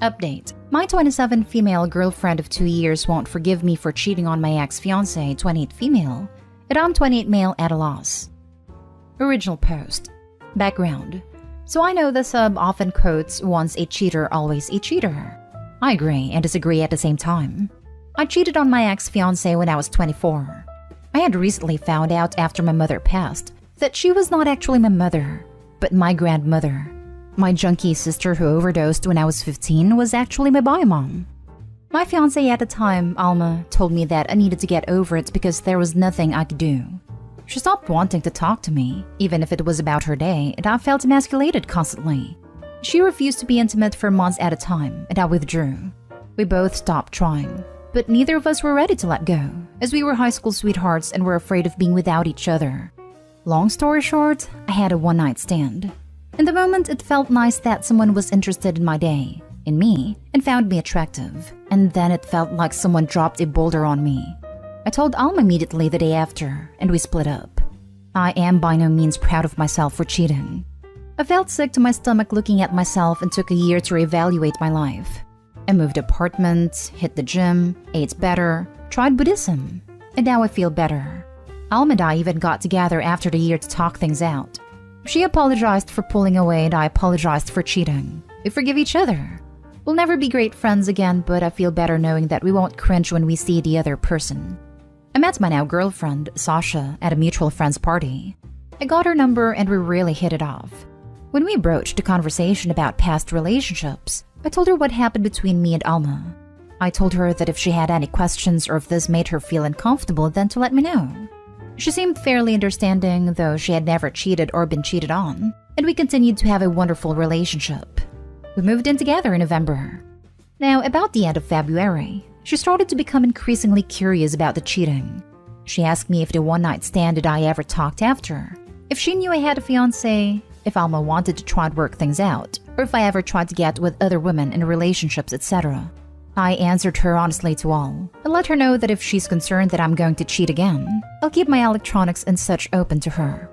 Update. My 27 female girlfriend of 2 years won't forgive me for cheating on my ex-fiancé, 28 female, and I'm 28 male at a loss. Original post. Background. So I know the sub often quotes, once a cheater, always a cheater. I agree and disagree at the same time. I cheated on my ex-fiancé when I was 24. I had recently found out after my mother passed that she was not actually my mother, but my grandmother. My junkie sister who overdosed when I was 15 was actually my bio-mom. My fiancé at the time, Alma, told me that I needed to get over it because there was nothing I could do. She stopped wanting to talk to me, even if it was about her day, and I felt emasculated constantly. She refused to be intimate for months at a time, and I withdrew. We both stopped trying, but neither of us were ready to let go, as we were high school sweethearts and were afraid of being without each other. Long story short, I had a one-night stand. In the moment, it felt nice that someone was interested in my day, in me, and found me attractive. And then it felt like someone dropped a boulder on me. I told Alma immediately the day after, and we split up. I am by no means proud of myself for cheating. I felt sick to my stomach looking at myself and took a year to reevaluate my life. I moved apartments, hit the gym, ate better, tried Buddhism, and now I feel better. Alma and I even got together after the year to talk things out. She apologized for pulling away and I apologized for cheating. We forgive each other. We'll never be great friends again, but I feel better knowing that we won't cringe when we see the other person. I met my now girlfriend, Sasha, at a mutual friend's party. I got her number and we really hit it off. When we broached a conversation about past relationships, I told her what happened between me and Alma. I told her that if she had any questions or if this made her feel uncomfortable, then to let me know. She seemed fairly understanding, though she had never cheated or been cheated on, and we continued to have a wonderful relationship. We moved in together in November. Now, about the end of February, she started to become increasingly curious about the cheating. She asked me if the one-night stand that I ever talked after, if she knew I had a fiancé, if Alma wanted to try and work things out, or if I ever tried to get with other women in relationships, etc. I answered her honestly to all, and let her know that if she's concerned that I'm going to cheat again, I'll keep my electronics and such open to her.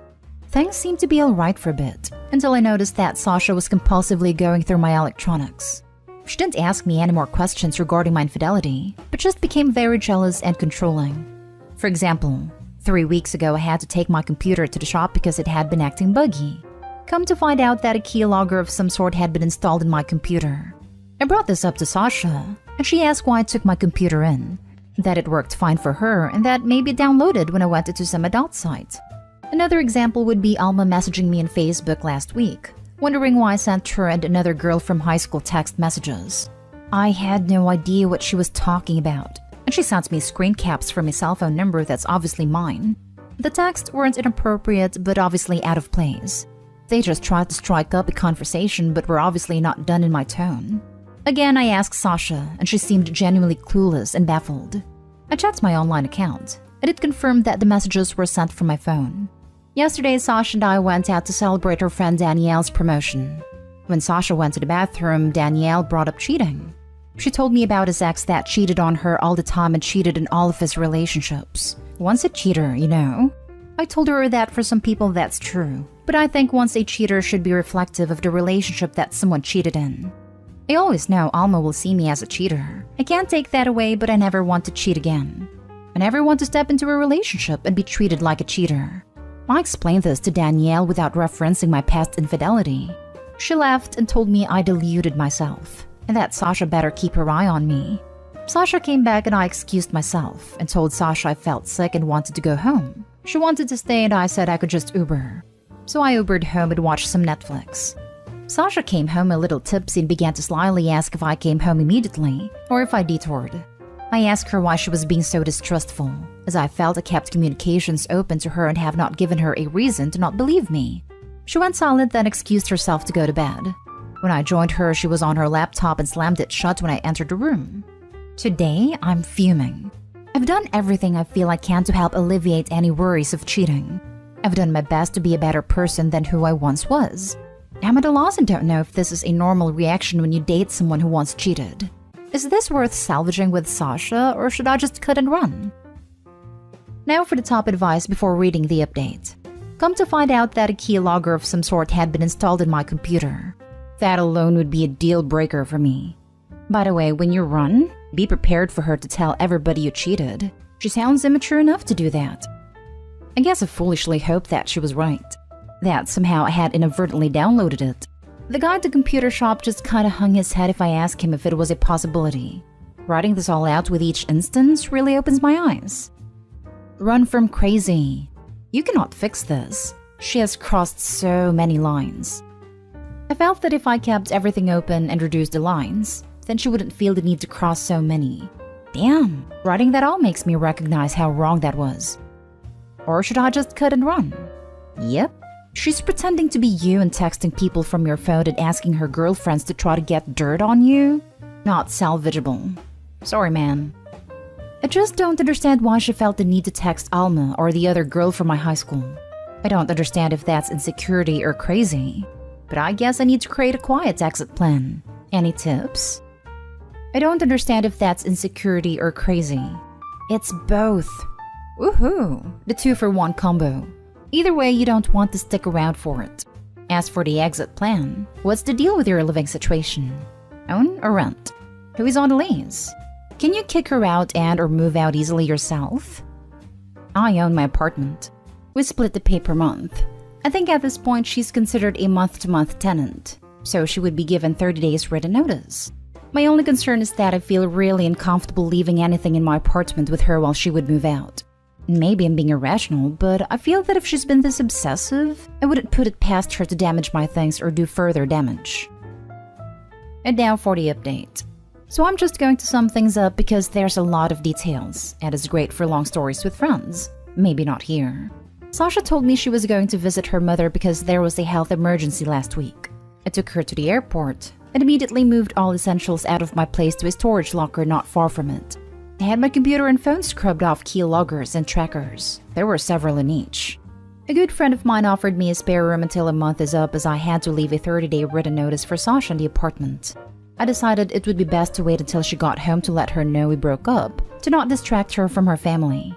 Things seemed to be alright for a bit, until I noticed that Sasha was compulsively going through my electronics. She didn't ask me any more questions regarding my infidelity, but just became very jealous and controlling. For example, 3 weeks ago I had to take my computer to the shop because it had been acting buggy. Come to find out that a keylogger of some sort had been installed in my computer. I brought this up to Sasha, and she asked why I took my computer in, that it worked fine for her and that maybe it downloaded when I went into some adult site. Another example would be Alma messaging me on Facebook last week, wondering why I sent her and another girl from high school text messages. I had no idea what she was talking about, and she sent me screen caps from a cell phone number that's obviously mine. The texts weren't inappropriate but obviously out of place. They just tried to strike up a conversation but were obviously not done in my tone. Again, I asked Sasha, and she seemed genuinely clueless and baffled. I checked my online account, and it confirmed that the messages were sent from my phone. Yesterday, Sasha and I went out to celebrate her friend Danielle's promotion. When Sasha went to the bathroom, Danielle brought up cheating. She told me about his ex that cheated on her all the time and cheated in all of his relationships. Once a cheater, you know. I told her that for some people that's true, but I think once a cheater should be reflective of the relationship that someone cheated in. I always know Alma will see me as a cheater. I can't take that away, but I never want to cheat again. I never want to step into a relationship and be treated like a cheater. I explained this to Danielle without referencing my past infidelity. She laughed and told me I deluded myself, and that Sasha better keep her eye on me. Sasha came back and I excused myself and told Sasha I felt sick and wanted to go home. She wanted to stay and I said I could just Uber. So I Ubered home and watched some Netflix. Sasha came home a little tipsy and began to slyly ask if I came home immediately, or if I detoured. I asked her why she was being so distrustful, as I felt I kept communications open to her and have not given her a reason to not believe me. She went silent, then excused herself to go to bed. When I joined her, she was on her laptop and slammed it shut when I entered the room. Today, I'm fuming. I've done everything I feel I can to help alleviate any worries of cheating. I've done my best to be a better person than who I once was. I'm at a loss and don't know if this is a normal reaction when you date someone who once cheated. Is this worth salvaging with Sasha, or should I just cut and run? Now for the top advice before reading the update. Come to find out that a keylogger of some sort had been installed in my computer. That alone would be a deal breaker for me. By the way, when you run, be prepared for her to tell everybody you cheated. She sounds immature enough to do that. I guess I foolishly hoped that she was right. That somehow I had inadvertently downloaded it. The guy at the computer shop just kinda hung his head if I asked him if it was a possibility. Writing this all out with each instance really opens my eyes. Run from crazy. You cannot fix this. She has crossed so many lines. I felt that if I kept everything open and reduced the lines, then she wouldn't feel the need to cross so many. Damn, writing that all makes me recognize how wrong that was. Or should I just cut and run? Yep. She's pretending to be you and texting people from your phone and asking her girlfriends to try to get dirt on you? Not salvageable. Sorry, man. I just don't understand why she felt the need to text Alma or the other girl from my high school. I don't understand if that's insecurity or crazy. But I guess I need to create a quiet exit plan. Any tips? I don't understand if that's insecurity or crazy. It's both. Woohoo! The 2-for-1 combo. Either way, you don't want to stick around for it. As for the exit plan, what's the deal with your living situation? Own or rent? Who is on the lease? Can you kick her out and or move out easily yourself? I own my apartment. We split the pay per month. I think at this point she's considered a month-to-month tenant, so she would be given 30 days written notice. My only concern is that I feel really uncomfortable leaving anything in my apartment with her while she would move out. Maybe I'm being irrational, but I feel that if she's been this obsessive, I wouldn't put it past her to damage my things or do further damage. And now for the update. So I'm just going to sum things up because there's a lot of details, and it's great for long stories with friends. Maybe not here. Sasha told me she was going to visit her mother because there was a health emergency last week. I took her to the airport and immediately moved all essentials out of my place to a storage locker not far from it. I had my computer and phone scrubbed off key loggers and trackers. There were several in each. A good friend of mine offered me a spare room until a month is up as I had to leave a 30-day written notice for Sasha in the apartment. I decided it would be best to wait until she got home to let her know we broke up, to not distract her from her family.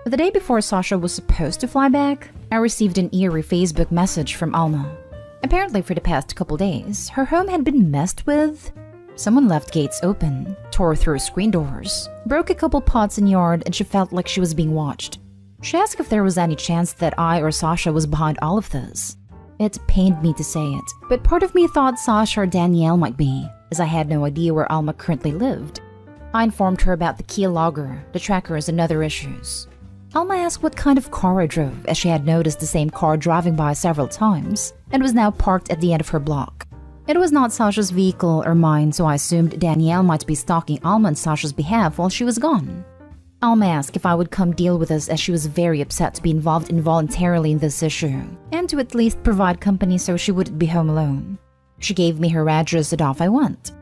But the day before Sasha was supposed to fly back, I received an eerie Facebook message from Alma. Apparently for the past couple days, her home had been messed with. Someone left gates open, tore through screen doors, broke a couple pots in yard, and she felt like she was being watched. She asked if there was any chance that I or Sasha was behind all of this. It pained me to say it, but part of me thought Sasha or Danielle might be, as I had no idea where Alma currently lived. I informed her about the key logger, the trackers, and other issues. Alma asked what kind of car I drove, as she had noticed the same car driving by several times, and was now parked at the end of her block. It was not Sasha's vehicle or mine, so I assumed Danielle might be stalking Alma on Sasha's behalf while she was gone. Alma asked if I would come deal with us as she was very upset to be involved involuntarily in this issue, and to at least provide company so she wouldn't be home alone. She gave me her address and off I went.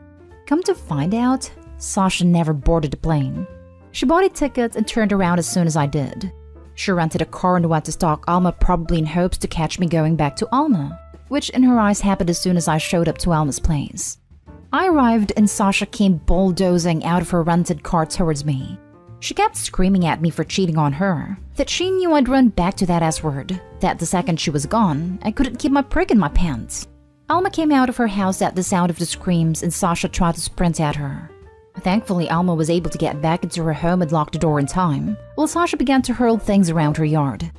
Come to find out, Sasha never boarded the plane. She bought a ticket and turned around as soon as I did. She rented a car and went to stalk Alma, probably in hopes to catch me going back to Alma, which in her eyes happened as soon as I showed up to Alma's place. I arrived and Sasha came bulldozing out of her rented car towards me. She kept screaming at me for cheating on her, that she knew I'd run back to that S-word, that the second she was gone, I couldn't keep my prick in my pants. Alma came out of her house at the sound of the screams and Sasha tried to sprint at her. Thankfully, Alma was able to get back into her home and lock the door in time, while Sasha began to hurl things around her yard.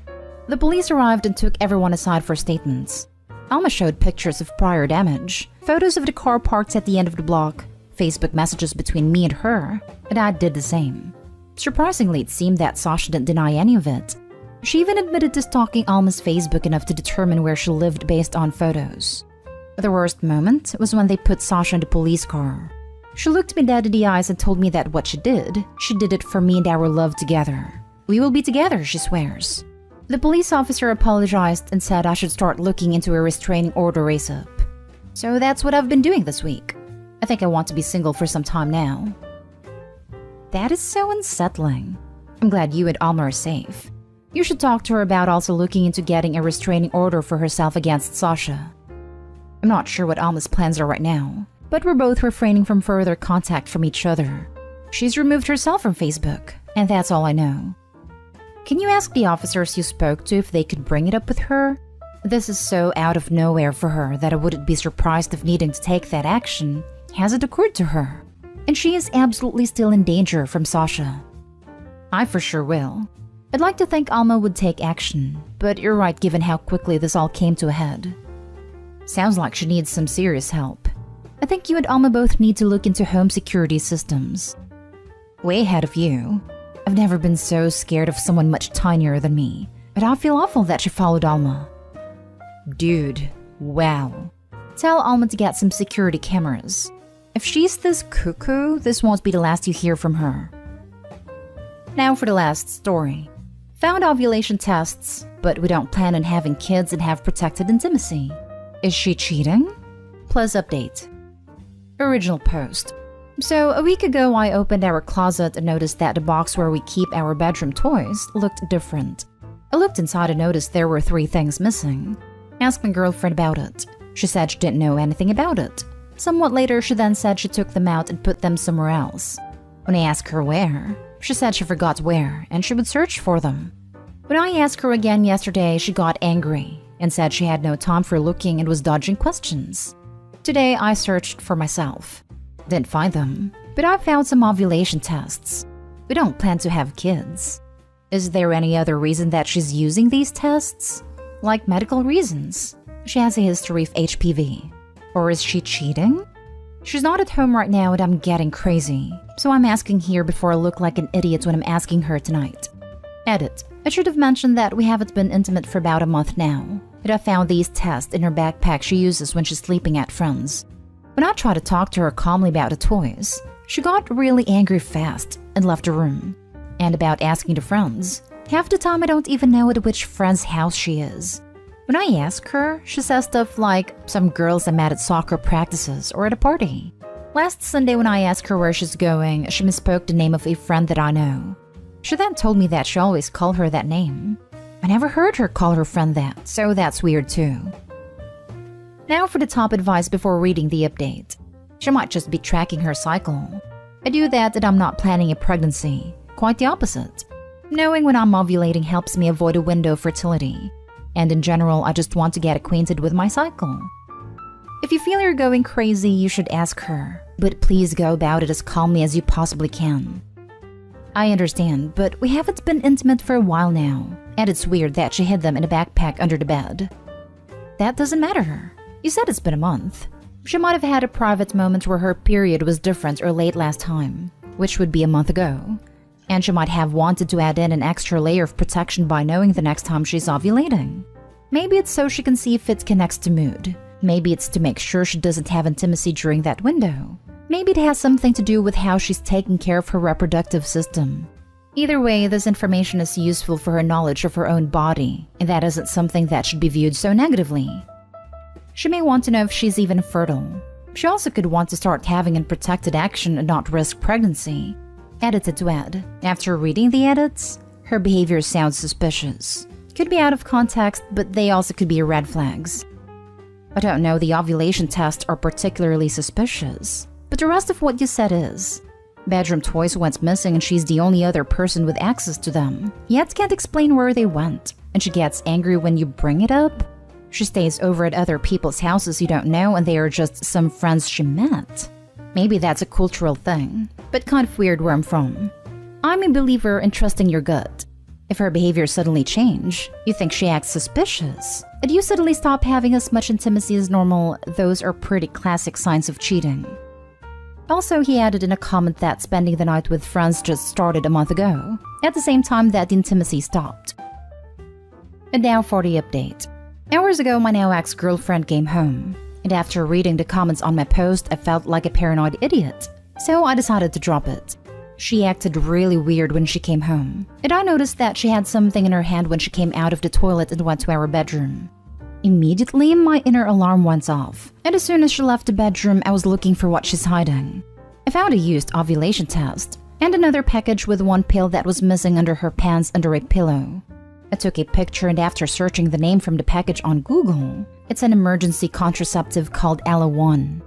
The police arrived and took everyone aside for statements. Alma showed pictures of prior damage, photos of the car parked at the end of the block, Facebook messages between me and her, and I did the same. Surprisingly, it seemed that Sasha didn't deny any of it. She even admitted to stalking Alma's Facebook enough to determine where she lived based on photos. The worst moment was when they put Sasha in the police car. She looked me dead in the eyes and told me that what she did it for me and our love together. We will be together, she swears. The police officer apologized and said I should start looking into a restraining order ASAP. So that's what I've been doing this week. I think I want to be single for some time now. That is so unsettling. I'm glad you and Alma are safe. You should talk to her about also looking into getting a restraining order for herself against Sasha. I'm not sure what Alma's plans are right now, but we're both refraining from further contact from each other. She's removed herself from Facebook, and that's all I know. Can you ask the officers you spoke to if they could bring it up with her? This is so out of nowhere for her that I wouldn't be surprised if needing to take that action hasn't occurred to her. and she is absolutely still in danger from Sasha. I for sure will. I'd like to think Alma would take action, but you're right given how quickly this all came to a head. Sounds like she needs some serious help. I think you and Alma both need to look into home security systems. Way ahead of you. I've never been so scared of someone much tinier than me, but I feel awful that she followed Alma. Dude, wow. Tell Alma to get some security cameras. If she's this cuckoo, this won't be the last you hear from her. Now for the last story. Found ovulation tests, but we don't plan on having kids and have protected intimacy. Is she cheating? Plus update. Original post. So a week ago I opened our closet and noticed that the box where we keep our bedroom toys looked different. I looked inside and noticed there were 3 things missing. Asked my girlfriend about it. She said she didn't know anything about it. Somewhat later she then said she took them out and put them somewhere else. When I asked her where, she said she forgot where and she would search for them. When I asked her again yesterday, she got angry and said she had no time for looking and was dodging questions. Today I searched for myself. Didn't find them, but I found some ovulation tests. We don't plan to have kids. Is there any other reason that she's using these tests? Like medical reasons? She has a history of HPV. Or is she cheating? She's not at home right now and I'm getting crazy, so I'm asking here before I look like an idiot when I'm asking her tonight. Edit. I should have mentioned that we haven't been intimate for about a month now, but I found these tests in her backpack she uses when she's sleeping at friends. When I tried to talk to her calmly about the toys, she got really angry fast and left the room. And about asking the friends, half the time I don't even know at which friend's house she is. When I ask her, she says stuff like, some girls I met at soccer practices or at a party. Last Sunday when I asked her where she's going, she misspoke the name of a friend that I know. She then told me that she always called her that name. I never heard her call her friend that, so that's weird too. Now for the top advice before reading the update. She might just be tracking her cycle. I do that and I'm not planning a pregnancy. Quite the opposite. Knowing when I'm ovulating helps me avoid a window of fertility. And in general, I just want to get acquainted with my cycle. If you feel you're going crazy, you should ask her, but please go about it as calmly as you possibly can. I understand, but we haven't been intimate for a while now, and it's weird that she hid them in a backpack under the bed. That doesn't matter. You said it's been a month. She might have had a private moment where her period was different or late last time, which would be a month ago. And she might have wanted to add in an extra layer of protection by knowing the next time she's ovulating. Maybe it's so she can see if it connects to mood. Maybe it's to make sure she doesn't have intimacy during that window. Maybe it has something to do with how she's taking care of her reproductive system. Either way, this information is useful for her knowledge of her own body, and that isn't something that should be viewed so negatively. She may want to know if she's even fertile. She also could want to start having unprotected action and not risk pregnancy. Edited to add. After reading the edits, her behavior sounds suspicious. Could be out of context, but they also could be red flags. I don't know, the ovulation tests are particularly suspicious, but the rest of what you said is. Bedroom toys went missing and she's the only other person with access to them, yet can't explain where they went, and she gets angry when you bring it up. She stays over at other people's houses you don't know and they are just some friends she met. Maybe that's a cultural thing, but kind of weird where I'm from. I'm a believer in trusting your gut. If her behavior suddenly change, you think she acts suspicious, and you suddenly stop having as much intimacy as normal, those are pretty classic signs of cheating. Also, he added in a comment that spending the night with friends just started a month ago, at the same time that the intimacy stopped. And now for the update. Hours ago, my now ex-girlfriend came home, and after reading the comments on my post, I felt like a paranoid idiot, so I decided to drop it. She acted really weird when she came home, and I noticed that she had something in her hand when she came out of the toilet and went to our bedroom. Immediately, my inner alarm went off, and as soon as she left the bedroom, I was looking for what she's hiding. I found a used ovulation test, and another package with one pill that was missing under her pants under a pillow. I took a picture, and after searching the name from the package on Google, it's an emergency contraceptive called Ella-1.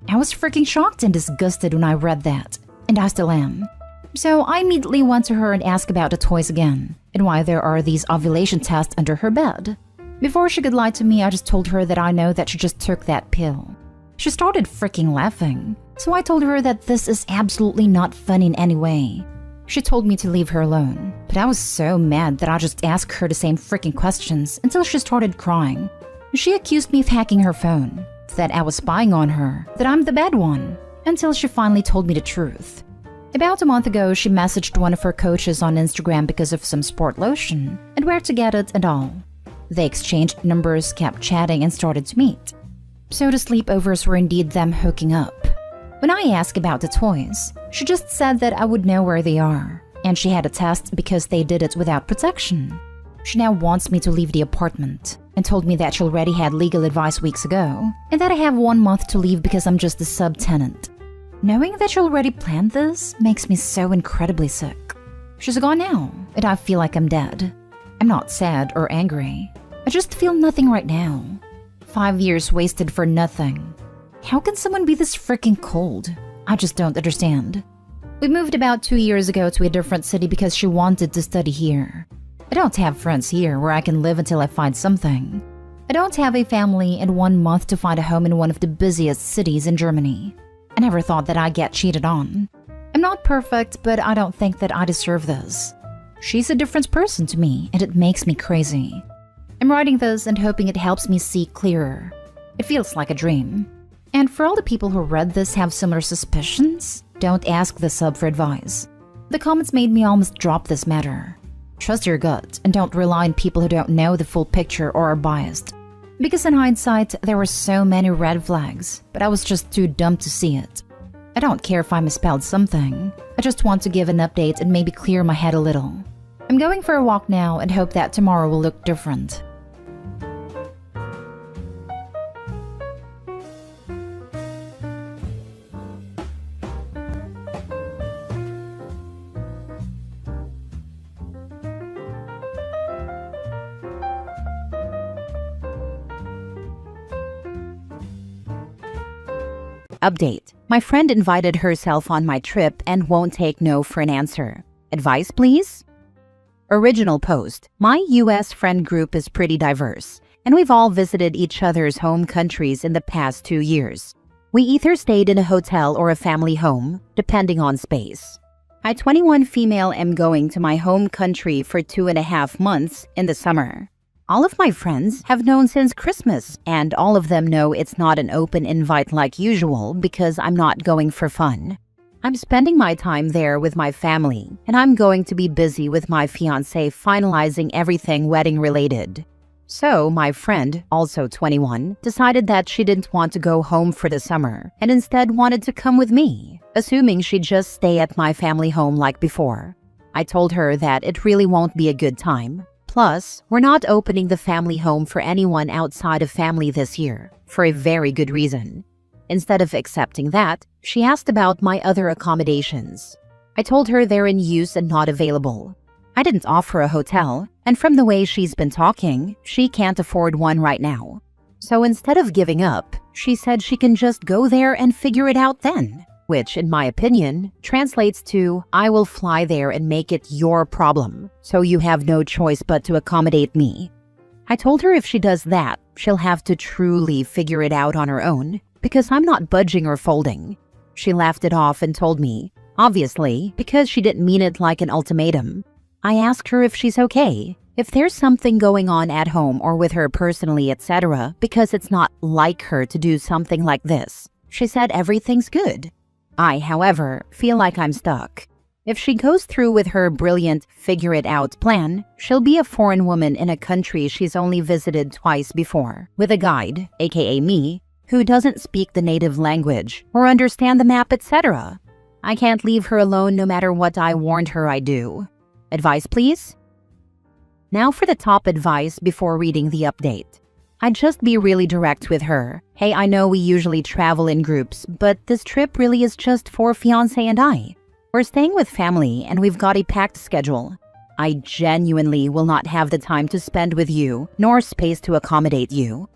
I was freaking shocked and disgusted when I read that, and I still am. So I immediately went to her and asked about the toys again, and why there are these ovulation tests under her bed. Before she could lie to me, I just told her that I know that she just took that pill. She started freaking laughing, so I told her that this is absolutely not funny in any way. She told me to leave her alone, but I was so mad that I just asked her the same freaking questions until she started crying. She accused me of hacking her phone, that I was spying on her, that I'm the bad one, until she finally told me the truth. About a month ago, she messaged one of her coaches on Instagram because of some sport lotion and where to get it and all. They exchanged numbers, kept chatting, and started to meet. So the sleepovers were indeed them hooking up. When I asked about the toys, she just said that I would know where they are, and she had a test because they did it without protection. She now wants me to leave the apartment and told me that she already had legal advice weeks ago and that I have 1 month to leave because I'm just a subtenant. Knowing that she already planned this makes me so incredibly sick. She's gone now, and I feel like I'm dead. I'm not sad or angry. I just feel nothing right now. 5 years wasted for nothing. How can someone be this freaking cold? I just don't understand. We moved about 2 years ago to a different city because she wanted to study here. I don't have friends here where I can live until I find something. I don't have a family and 1 month to find a home in one of the busiest cities in Germany. I never thought that I'd get cheated on. I'm not perfect, but I don't think that I deserve this. She's a different person to me, and it makes me crazy. I'm writing this and hoping it helps me see clearer. It feels like a dream. And for all the people who read this have similar suspicions, don't ask the sub for advice. The comments made me almost drop this matter. Trust your gut and don't rely on people who don't know the full picture or are biased. Because in hindsight, there were so many red flags, but I was just too dumb to see it. I don't care if I misspelled something. I just want to give an update and maybe clear my head a little. I'm going for a walk now and hope that tomorrow will look different. Update. My friend invited herself on my trip and won't take no for an answer. Advice, please? Original post. My US friend group is pretty diverse, and we've all visited each other's home countries in the past 2 years. We either stayed in a hotel or a family home, depending on space. I, 21 female, am going to my home country for 2.5 months in the summer. All of my friends have known since Christmas, and all of them know it's not an open invite like usual because I'm not going for fun. I'm spending my time there with my family, and I'm going to be busy with my fiancé finalizing everything wedding-related. So my friend, also 21, decided that she didn't want to go home for the summer and instead wanted to come with me, assuming she'd just stay at my family home like before. I told her that it really won't be a good time. Plus, we're not opening the family home for anyone outside of family this year, for a very good reason. Instead of accepting that, she asked about my other accommodations. I told her they're in use and not available. I didn't offer a hotel, and from the way she's been talking, she can't afford one right now. So instead of giving up, she said she can just go there and figure it out then. Which, in my opinion, translates to, I will fly there and make it your problem, so you have no choice but to accommodate me. I told her if she does that, she'll have to truly figure it out on her own, because I'm not budging or folding. She laughed it off and told me, obviously, because she didn't mean it like an ultimatum. I asked her if she's okay, if there's something going on at home or with her personally, etc., because it's not like her to do something like this. She said everything's good. I, however, feel like I'm stuck. If she goes through with her brilliant figure-it-out plan, she'll be a foreign woman in a country she's only visited twice before, with a guide, aka me, who doesn't speak the native language or understand the map, etc. I can't leave her alone no matter what I warned her I'd do. Advice, please? Now for the top advice before reading the update. I'd just be really direct with her. Hey, I know we usually travel in groups, but this trip really is just for fiancé and I. We're staying with family and we've got a packed schedule. I genuinely will not have the time to spend with you, nor space to accommodate you.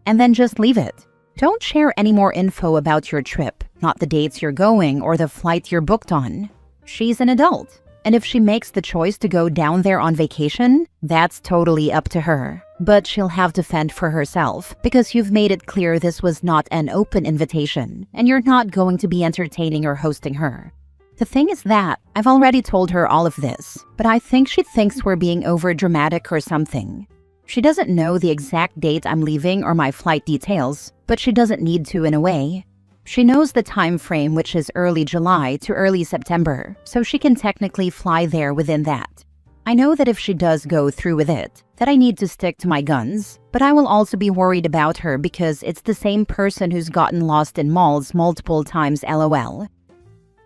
And then just leave it. Don't share any more info about your trip, not the dates you're going or the flight you're booked on. She's an adult. And if she makes the choice to go down there on vacation, that's totally up to her. But she'll have to fend for herself because you've made it clear this was not an open invitation and you're not going to be entertaining or hosting her. The thing is that I've already told her all of this, but I think she thinks we're being overdramatic or something. She doesn't know the exact date I'm leaving or my flight details, but she doesn't need to in a way. She knows the time frame, which is early July to early September, so she can technically fly there within that. I know that if she does go through with it, that I need to stick to my guns, but I will also be worried about her because it's the same person who's gotten lost in malls multiple times LOL.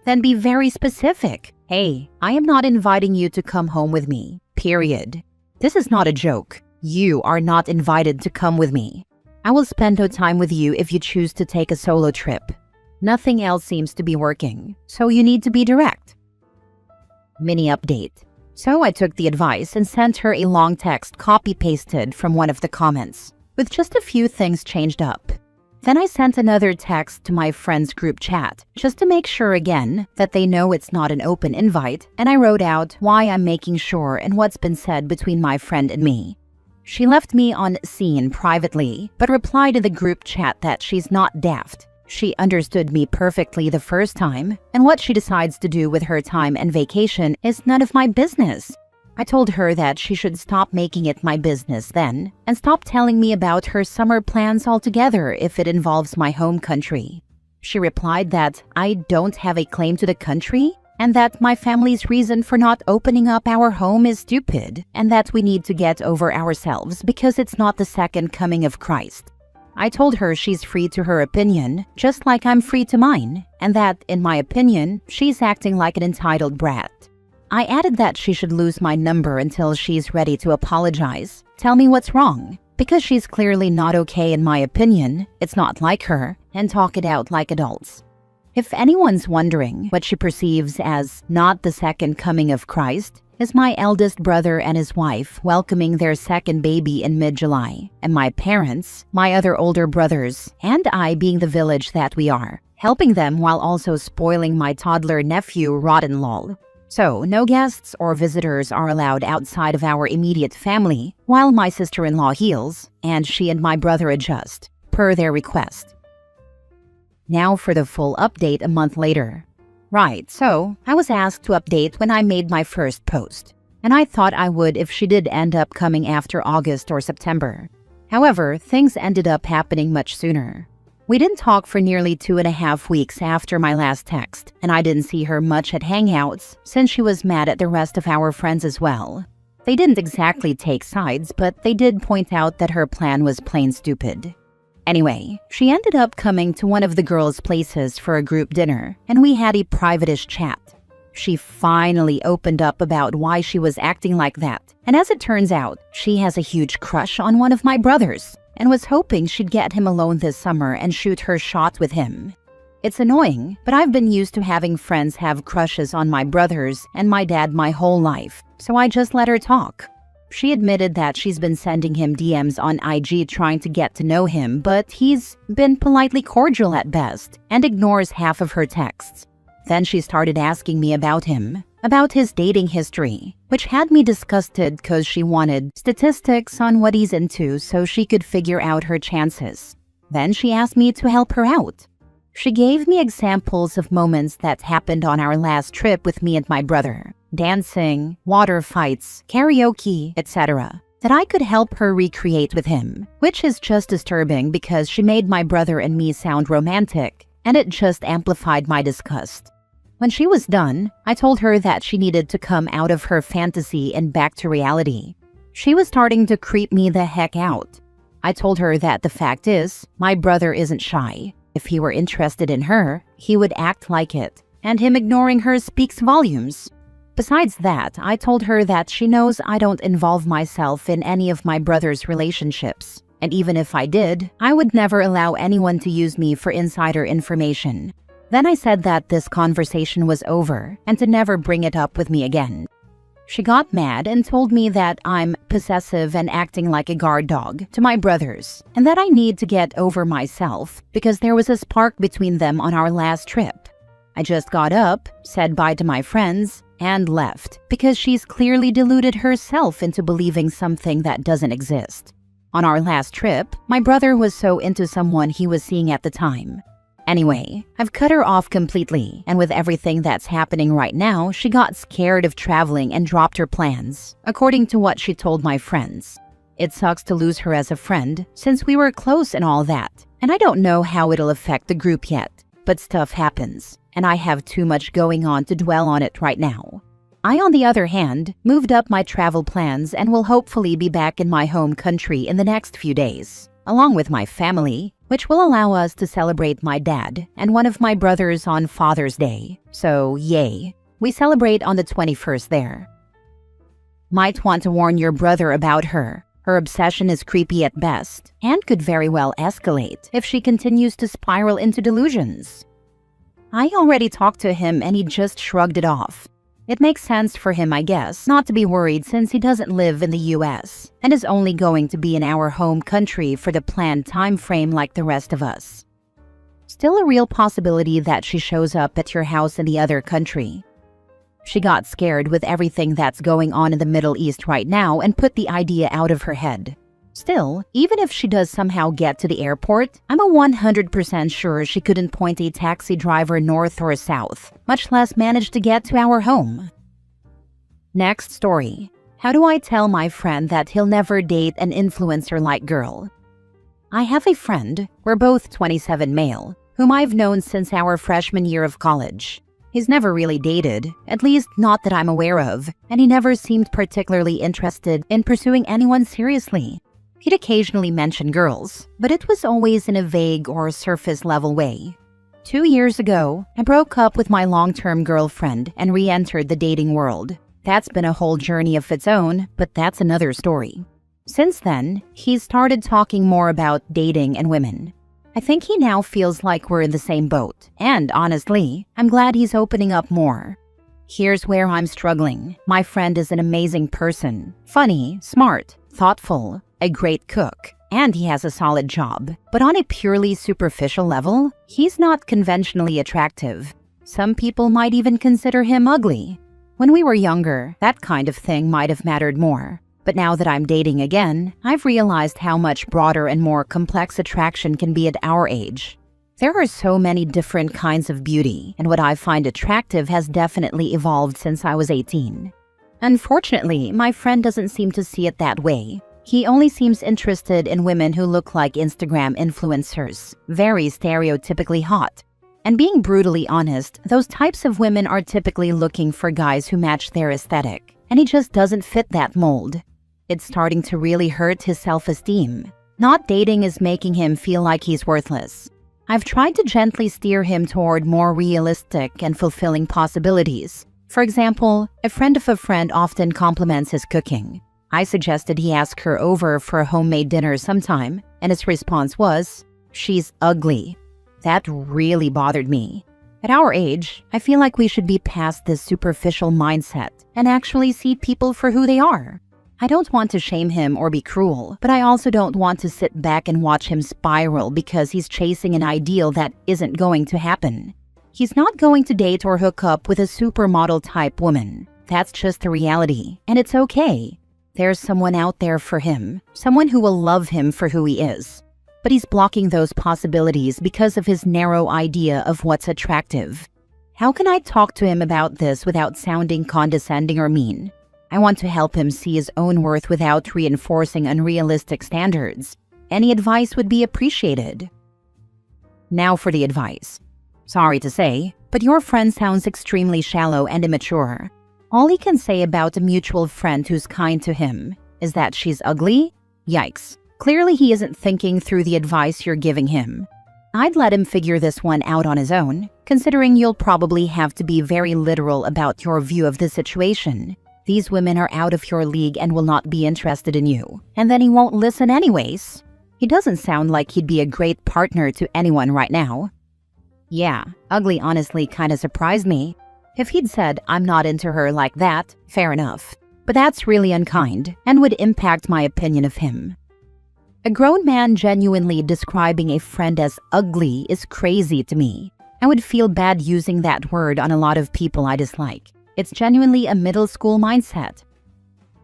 Then be very specific. Hey, I am not inviting you to come home with me, period. This is not a joke. You are not invited to come with me. I will spend no time with you if you choose to take a solo trip. Nothing else seems to be working, so you need to be direct. Mini update. So I took the advice and sent her a long text copy-pasted from one of the comments, with just a few things changed up. Then I sent another text to my friends' group chat, just to make sure again that they know it's not an open invite, and I wrote out why I'm making sure and what's been said between my friend and me. She left me on scene privately, but replied in the group chat that she's not daft. She understood me perfectly the first time, and what she decides to do with her time and vacation is none of my business. I told her that she should stop making it my business then, and stop telling me about her summer plans altogether if it involves my home country. She replied that I don't have a claim to the country, and that my family's reason for not opening up our home is stupid, and that we need to get over ourselves because it's not the second coming of Christ. I told her she's free to her opinion, just like I'm free to mine, and that, in my opinion, she's acting like an entitled brat. I added that she should lose my number until she's ready to apologize, tell me what's wrong, because she's clearly not okay in my opinion, it's not like her, and talk it out like adults. If anyone's wondering what she perceives as not the second coming of Christ, is my eldest brother and his wife welcoming their second baby in mid-July, and my parents, my other older brothers, and I being the village that we are, helping them while also spoiling my toddler nephew rotten lol. So, no guests or visitors are allowed outside of our immediate family, while my sister-in-law heals, and she and my brother adjust, per their request. Now for the full update a month later. Right, so I was asked to update when I made my first post, and I thought I would if she did end up coming after August or September. However, things ended up happening much sooner. We didn't talk for nearly 2.5 weeks after my last text, and I didn't see her much at hangouts since she was mad at the rest of our friends as well. They didn't exactly take sides, but they did point out that her plan was plain stupid. Anyway, she ended up coming to one of the girls' places for a group dinner, and we had a private-ish chat. She finally opened up about why she was acting like that, and as it turns out, she has a huge crush on one of my brothers, and was hoping she'd get him alone this summer and shoot her shot with him. It's annoying, but I've been used to having friends have crushes on my brothers and my dad my whole life, so I just let her talk. She admitted that she's been sending him DMs on IG trying to get to know him, but he's been politely cordial at best and ignores half of her texts. Then she started asking me about him, about his dating history, which had me disgusted because she wanted statistics on what he's into so she could figure out her chances. Then she asked me to help her out. She gave me examples of moments that happened on our last trip with me and my brother. Dancing, water fights, karaoke, etc. that I could help her recreate with him, which is just disturbing because she made my brother and me sound romantic, and it just amplified my disgust. When she was done, I told her that she needed to come out of her fantasy and back to reality. She was starting to creep me the heck out. I told her that the fact is, my brother isn't shy. If he were interested in her, he would act like it, and him ignoring her speaks volumes. Besides that, I told her that she knows I don't involve myself in any of my brother's relationships, and even if I did, I would never allow anyone to use me for insider information. Then I said that this conversation was over and to never bring it up with me again. She got mad and told me that I'm possessive and acting like a guard dog to my brothers, and that I need to get over myself because there was a spark between them on our last trip. I just got up, said bye to my friends, and left because she's clearly deluded herself into believing something that doesn't exist. On our last trip, my brother was so into someone he was seeing at the time. Anyway, I've cut her off completely, and with everything that's happening right now, she got scared of traveling and dropped her plans, according to what she told my friends. It sucks to lose her as a friend, since we were close and all that, and I don't know how it'll affect the group yet, but stuff happens, and I have too much going on to dwell on it right now. I, on the other hand, moved up my travel plans and will hopefully be back in my home country in the next few days, along with my family, which will allow us to celebrate my dad and one of my brothers on Father's Day. So, yay. We celebrate on the 21st there. Might want to warn your brother about her. Her obsession is creepy at best and could very well escalate if she continues to spiral into delusions. I already talked to him and he just shrugged it off. It makes sense for him, I guess, not to be worried since he doesn't live in the US and is only going to be in our home country for the planned time frame like the rest of us. Still a real possibility that she shows up at your house in the other country. She got scared with everything that's going on in the Middle East right now and put the idea out of her head. Still, even if she does somehow get to the airport, I'm a 100% sure she couldn't point a taxi driver north or south, much less manage to get to our home. Next story. How do I tell my friend that he'll never date an influencer-like girl? I have a friend, we're both 27 male, whom I've known since our freshman year of college. He's never really dated, at least not that I'm aware of, and he never seemed particularly interested in pursuing anyone seriously. He'd occasionally mention girls, but it was always in a vague or surface-level way. 2 years ago, I broke up with my long-term girlfriend and re-entered the dating world. That's been a whole journey of its own, but that's another story. Since then, he's started talking more about dating and women. I think he now feels like we're in the same boat, and honestly, I'm glad he's opening up more. Here's where I'm struggling. My friend is an amazing person, funny, smart, thoughtful, a great cook, and he has a solid job. But on a purely superficial level, he's not conventionally attractive. Some people might even consider him ugly. When we were younger, that kind of thing might have mattered more. But now that I'm dating again, I've realized how much broader and more complex attraction can be at our age. There are so many different kinds of beauty, and what I find attractive has definitely evolved since I was 18. Unfortunately, my friend doesn't seem to see it that way. He only seems interested in women who look like Instagram influencers, very stereotypically hot. And being brutally honest, those types of women are typically looking for guys who match their aesthetic, and he just doesn't fit that mold. It's starting to really hurt his self-esteem. Not dating is making him feel like he's worthless. I've tried to gently steer him toward more realistic and fulfilling possibilities. For example, a friend of a friend often compliments his cooking. I suggested he ask her over for a homemade dinner sometime, and his response was, "She's ugly." That really bothered me. At our age, I feel like we should be past this superficial mindset and actually see people for who they are. I don't want to shame him or be cruel, but I also don't want to sit back and watch him spiral because he's chasing an ideal that isn't going to happen. He's not going to date or hook up with a supermodel-type woman. That's just the reality, and it's okay. There's someone out there for him, someone who will love him for who he is. But he's blocking those possibilities because of his narrow idea of what's attractive. How can I talk to him about this without sounding condescending or mean? I want to help him see his own worth without reinforcing unrealistic standards. Any advice would be appreciated. Now for the advice. Sorry to say, but your friend sounds extremely shallow and immature. All he can say about a mutual friend who's kind to him is that she's ugly? Yikes. Clearly he isn't thinking through the advice you're giving him. I'd let him figure this one out on his own, considering you'll probably have to be very literal about your view of the situation. These women are out of your league and will not be interested in you. And then he won't listen anyways. He doesn't sound like he'd be a great partner to anyone right now. Yeah, ugly honestly kinda surprised me. If he'd said, "I'm not into her like that," fair enough. But that's really unkind and would impact my opinion of him. A grown man genuinely describing a friend as ugly is crazy to me. I would feel bad using that word on a lot of people I dislike. It's genuinely a middle school mindset.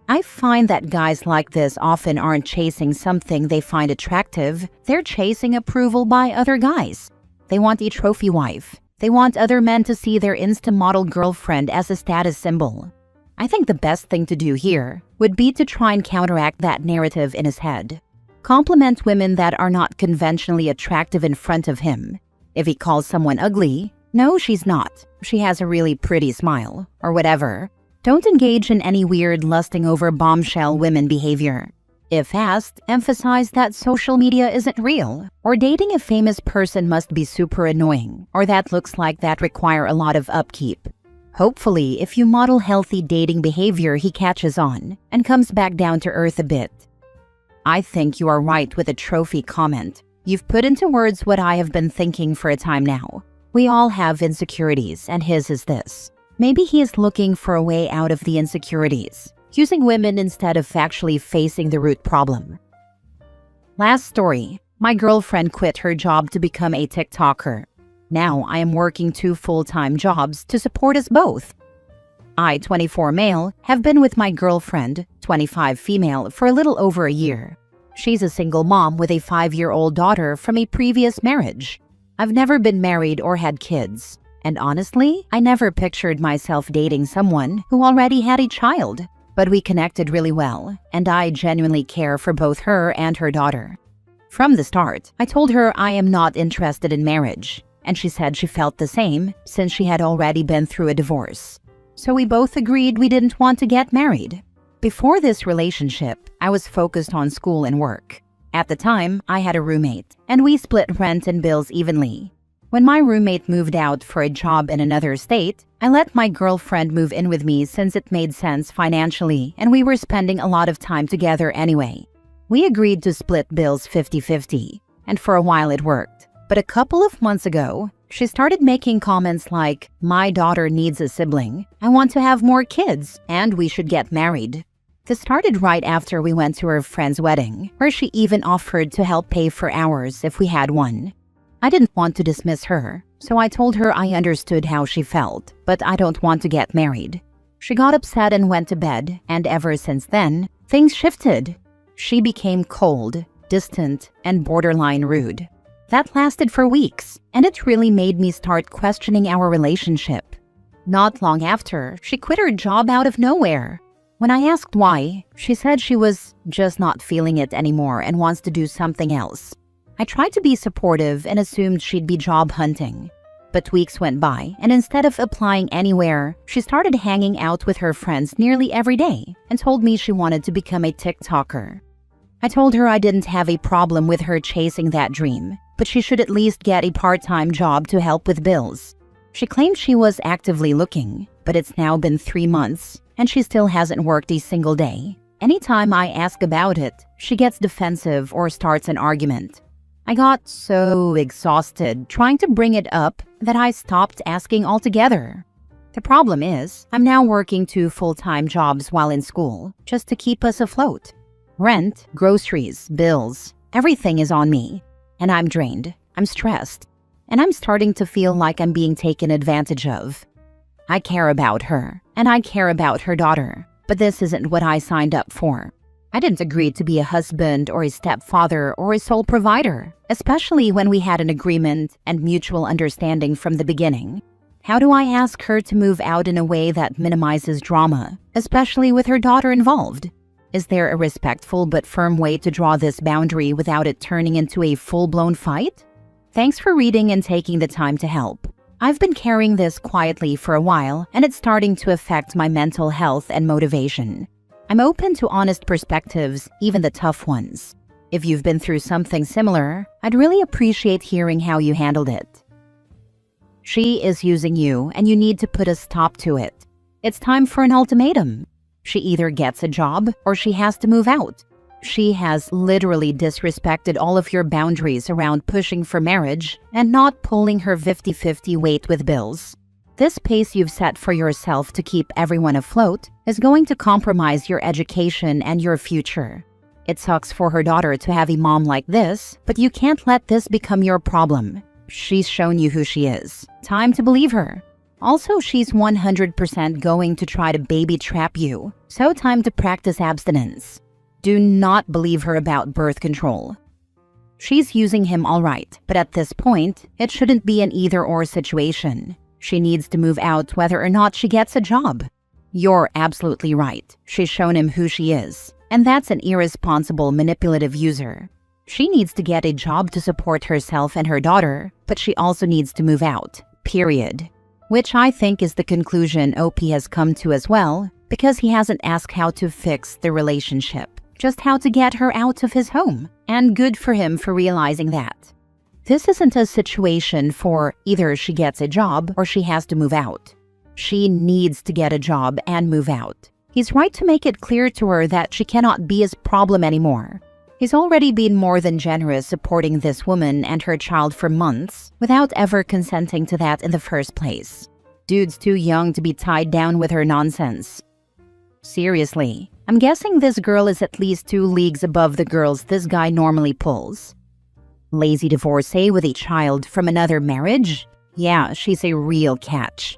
I find that guys like this often aren't chasing something they find attractive, they're chasing approval by other guys. They want a trophy wife. They want other men to see their Insta model girlfriend as a status symbol. I think the best thing to do here would be to try and counteract that narrative in his head. Compliment women that are not conventionally attractive in front of him. If he calls someone ugly, no, she's not. She has a really pretty smile, or whatever. Don't engage in any weird lusting over bombshell women behavior. If asked, emphasize that social media isn't real, or dating a famous person must be super annoying, or that looks like that require a lot of upkeep. Hopefully, if you model healthy dating behavior, he catches on and comes back down to earth a bit. I think you are right with a trophy comment. You've put into words what I have been thinking for a time now. We all have insecurities, and his is this. Maybe he is looking for a way out of the insecurities, using women instead of actually facing the root problem. Last story. My girlfriend quit her job to become a TikToker. Now I am working 2 full-time jobs to support us both. I, 24 male, have been with my girlfriend, 25 female, for a little over a year. She's a single mom with a 5-year-old daughter from a previous marriage. I've never been married or had kids. And honestly, I never pictured myself dating someone who already had a child. But we connected really well, and I genuinely care for both her and her daughter. From the start, I told her I am not interested in marriage, and she said she felt the same since she had already been through a divorce. So we both agreed we didn't want to get married. Before this relationship, I was focused on school and work. At the time, I had a roommate, and we split rent and bills evenly. When my roommate moved out for a job in another state, I let my girlfriend move in with me since it made sense financially and we were spending a lot of time together anyway. We agreed to split bills 50-50, and for a while it worked. But a couple of months ago, she started making comments like, "My daughter needs a sibling, I want to have more kids, and we should get married." This started right after we went to her friend's wedding, where she even offered to help pay for ours if we had one. I didn't want to dismiss her, so I told her I understood how she felt, but I don't want to get married. She got upset and went to bed, and ever since then, things shifted. She became cold, distant, and borderline rude. That lasted for weeks, and it really made me start questioning our relationship. Not long after, she quit her job out of nowhere. When I asked why, she said she was just not feeling it anymore and wants to do something else. I tried to be supportive and assumed she'd be job hunting. But weeks went by, and instead of applying anywhere, she started hanging out with her friends nearly every day and told me she wanted to become a TikToker. I told her I didn't have a problem with her chasing that dream, but she should at least get a part-time job to help with bills. She claimed she was actively looking, but it's now been 3 months, and she still hasn't worked a single day. Anytime I ask about it, she gets defensive or starts an argument. I got so exhausted trying to bring it up that I stopped asking altogether. The problem is, I'm now working 2 full-time jobs while in school, just to keep us afloat. Rent, groceries, bills, everything is on me. And I'm drained, I'm stressed, and I'm starting to feel like I'm being taken advantage of. I care about her, and I care about her daughter, but this isn't what I signed up for. I didn't agree to be a husband or a stepfather or a sole provider, especially when we had an agreement and mutual understanding from the beginning. How do I ask her to move out in a way that minimizes drama, especially with her daughter involved? Is there a respectful but firm way to draw this boundary without it turning into a full-blown fight? Thanks for reading and taking the time to help. I've been carrying this quietly for a while, and it's starting to affect my mental health and motivation. I'm open to honest perspectives, even the tough ones. If you've been through something similar, I'd really appreciate hearing how you handled it. She is using you, and you need to put a stop to it. It's time for an ultimatum. She either gets a job or she has to move out. She has literally disrespected all of your boundaries around pushing for marriage and not pulling her 50-50 weight with bills. This pace you've set for yourself to keep everyone afloat is going to compromise your education and your future. It sucks for her daughter to have a mom like this, but you can't let this become your problem. She's shown you who she is. Time to believe her. Also, she's 100% going to try to baby trap you, so time to practice abstinence. Do not believe her about birth control. She's using him all right, but at this point, it shouldn't be an either-or situation. She needs to move out whether or not she gets a job. You're absolutely right. She's shown him who she is, and that's an irresponsible, manipulative user. She needs to get a job to support herself and her daughter, but she also needs to move out, period. Which I think is the conclusion OP has come to as well, because he hasn't asked how to fix the relationship, just how to get her out of his home, and good for him for realizing that. This isn't a situation for either she gets a job or she has to move out. She needs to get a job and move out. He's right to make it clear to her that she cannot be his problem anymore. He's already been more than generous supporting this woman and her child for months without ever consenting to that in the first place. Dude's too young to be tied down with her nonsense. Seriously, I'm guessing this girl is at least 2 leagues above the girls this guy normally pulls. Lazy divorcee with a child from another marriage? Yeah, she's a real catch.